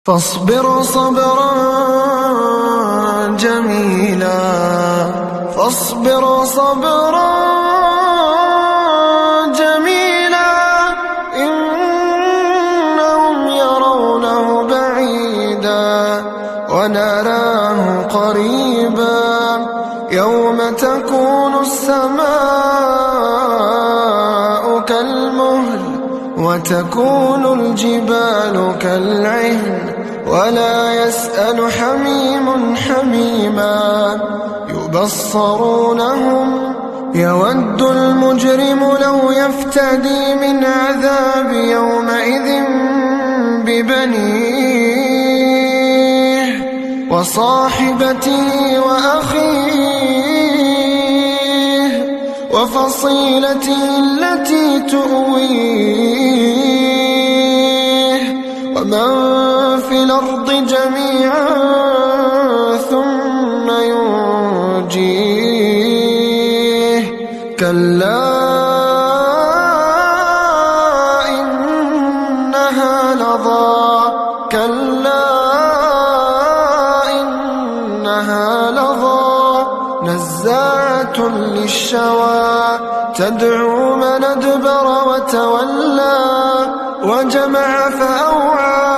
فاصبر صبرا جميلا، فاصبر صبرا جميلا، إنهم يرونه بعيدا ونراه قريبا، يوم تكون السماء كالمهل وتكون الجبال كالعهن، ولا يسأل حميم حميما، يبصرونهم يود المجرم لو يفتدي من عذاب يومئذ ببنيه وصاحبته وأخيه وفصيلته التي تؤويه، ومن في الأرض جميعا ثم ينجيه، كلا إنها لظى، كلا إنها لظى، نزاعة للشوى، تدعو من أدبر وتولى، وجمع فأوعى.